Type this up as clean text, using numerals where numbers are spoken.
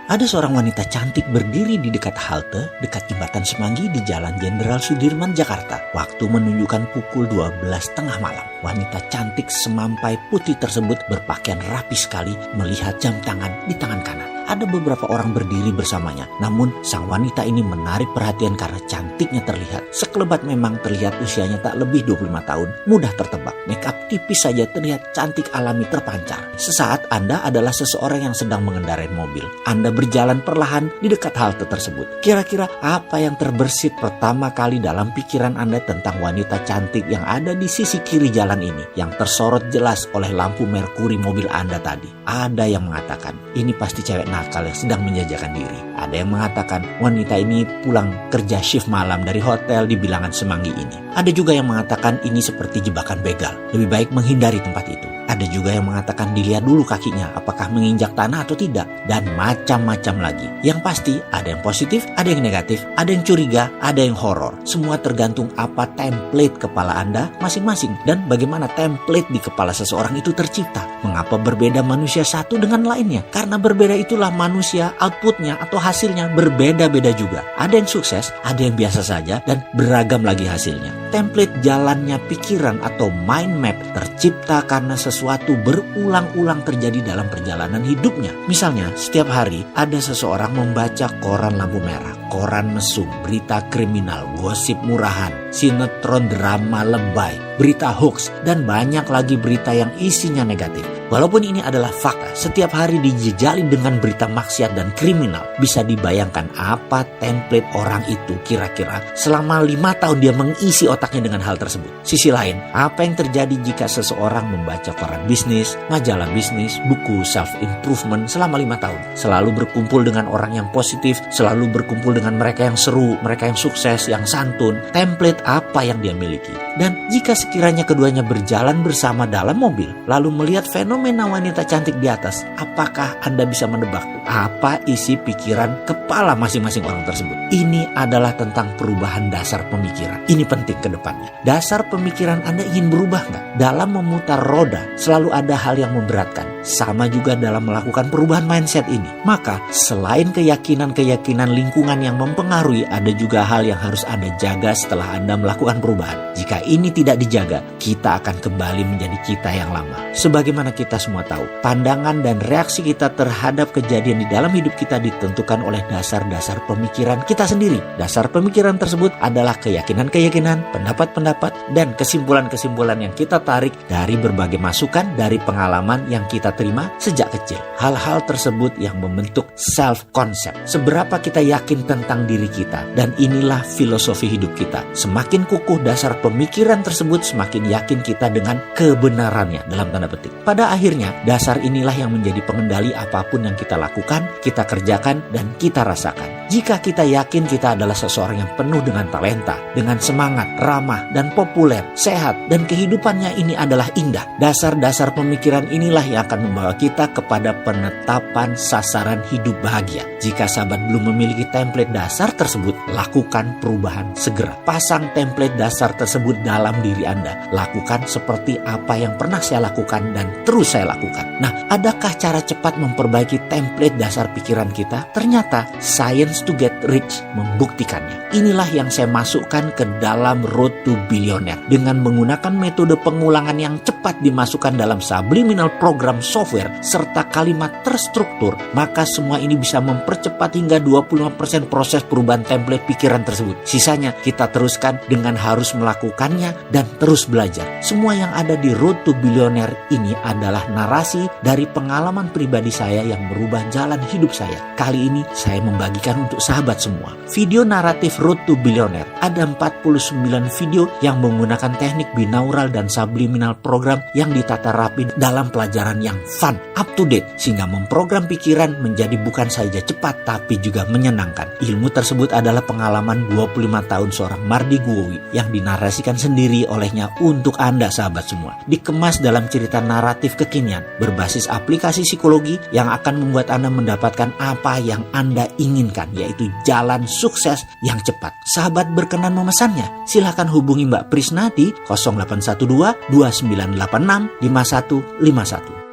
Ada seorang wanita cantik berdiri di dekat halte, dekat jembatan Semanggi di Jalan Jenderal Sudirman, Jakarta. Waktu menunjukkan pukul 12 tengah malam. Wanita cantik semampai putih tersebut berpakaian rapi sekali melihat jam tangan di tangan kanan. Ada beberapa orang berdiri bersamanya, namun sang wanita ini menarik perhatian karena cantiknya terlihat. Sekelebat memang terlihat usianya tak lebih 25 tahun, mudah tertebak. Make up tipis saja terlihat cantik alami terpancar. Sesaat Anda adalah seseorang yang sedang mengendarai mobil. Anda berjalan perlahan di dekat halte tersebut. Kira-kira apa yang terbersit pertama kali dalam pikiran Anda tentang wanita cantik yang ada di sisi kiri jalan ini, yang tersorot jelas oleh lampu merkuri mobil Anda tadi? Ada yang mengatakan, ini pasti cewek nakal yang sedang menjajakan diri. Ada yang mengatakan, wanita ini pulang kerja shift malam dari hotel di bilangan Semanggi ini. Ada juga yang mengatakan ini seperti jebakan begal, lebih baik menghindari tempat itu. Ada juga yang mengatakan dilihat dulu kakinya apakah menginjak tanah atau tidak, dan macam-macam lagi. Yang pasti ada yang positif, ada yang negatif, ada yang curiga, ada yang horor. Semua tergantung apa template kepala Anda masing-masing dan bagaimana template di kepala seseorang itu tercipta. Mengapa berbeda manusia satu dengan lainnya? Karena berbeda itulah manusia, outputnya atau hasilnya berbeda-beda juga. Ada yang sukses, ada yang biasa saja, dan beragam lagi hasilnya. Template jalannya pikiran atau mind map tercipta karena sesuatu berulang-ulang terjadi dalam perjalanan hidupnya. Misalnya, setiap hari ada seseorang membaca koran lampu merah, koran mesum, berita kriminal, gosip murahan, sinetron drama lebay, berita hoax, dan banyak lagi berita yang isinya negatif. Walaupun ini adalah fakta, setiap hari dijejali dengan berita maksiat dan kriminal. Bisa dibayangkan apa template orang itu kira-kira selama 5 tahun dia mengisi otaknya dengan hal tersebut. Sisi lain, apa yang terjadi jika seseorang membaca koran bisnis, majalah bisnis, buku self-improvement selama 5 tahun. Selalu berkumpul dengan orang yang positif, selalu berkumpul dengan mereka yang seru, mereka yang sukses, yang santun. Template apa yang dia miliki? Dan jika sekiranya keduanya berjalan bersama dalam mobil, lalu melihat fenomena wanita cantik di atas, apakah Anda bisa menebak apa isi pikiran kepala masing-masing orang tersebut? Ini adalah tentang perubahan dasar pemikiran. Ini penting ke depannya. Dasar pemikiran Anda ingin berubah nggak? Dalam memutar roda, selalu ada hal yang memberatkan. Sama juga dalam melakukan perubahan mindset ini. Maka, selain keyakinan-keyakinan lingkungan yang mempengaruhi, ada juga hal yang harus Anda jaga setelah Anda melakukan perubahan. Jika ini tidak dijaga, kita akan kembali menjadi kita yang lama. Sebagaimana kita semua tahu, pandangan dan reaksi kita terhadap kejadian di dalam hidup kita ditentukan oleh dasar-dasar pemikiran kita sendiri. Dasar pemikiran tersebut adalah keyakinan-keyakinan, pendapat-pendapat, dan kesimpulan-kesimpulan yang kita tarik dari berbagai masukan dari pengalaman yang kita terima sejak kecil. Hal-hal tersebut yang membentuk self-concept. Seberapa kita yakin tentang diri kita, dan inilah filosofi hidup kita. Semakin kukuh dasar pemikiran tersebut, semakin yakin kita dengan kebenarannya dalam tanda petik. Pada akhirnya, dasar inilah yang menjadi pengendali apapun yang kita lakukan, kita kerjakan, dan kita rasakan. Jika kita yakin kita adalah seseorang yang penuh dengan talenta, dengan semangat, ramah, dan populer, sehat, dan kehidupannya ini adalah indah. Dasar-dasar pemikiran inilah yang akan membawa kita kepada penetapan sasaran hidup bahagia. Jika sahabat belum memiliki template dasar tersebut, lakukan perubahan segera. Pasang template dasar tersebut dalam diri Anda. Lakukan seperti apa yang pernah saya lakukan dan terus saya lakukan. Nah, adakah cara cepat memperbaiki template dasar pikiran kita? Ternyata Science to Get Rich membuktikannya. Inilah yang saya masukkan ke dalam Road to Billionaire. Dengan menggunakan metode pengulangan yang cepat dimasukkan dalam subliminal program software serta kalimat terstruktur, maka semua ini bisa mempercepat hingga 25% proses perubahan template pikiran tersebut. Sisanya kita teruskan dengan harus melakukannya dan terus belajar. Semua yang ada di Road to Billionaire ini adalah narasi dari pengalaman pribadi saya yang merubah jalan hidup saya. Kali ini saya membagikan untuk sahabat semua. Video naratif Road to Billionaire. Ada 49 video yang menggunakan teknik binaural dan subliminal program yang ditata rapi dalam pelajaran yang fun, up to date, sehingga memprogram pikiran menjadi bukan saja cepat tapi juga menyenangkan. Ilmu tersebut adalah pengalaman 25 tahun seorang Mardi Guowi yang dinarasikan sendiri olehnya untuk Anda sahabat semua. Dikemas dalam cerita naratif kekinian berbasis aplikasi psikologi yang akan membuat Anda mendapatkan apa yang Anda inginkan, yaitu jalan sukses yang cepat. Sahabat berkenan memesannya? Silahkan hubungi Mbak Prisna di 0812 2986 5151.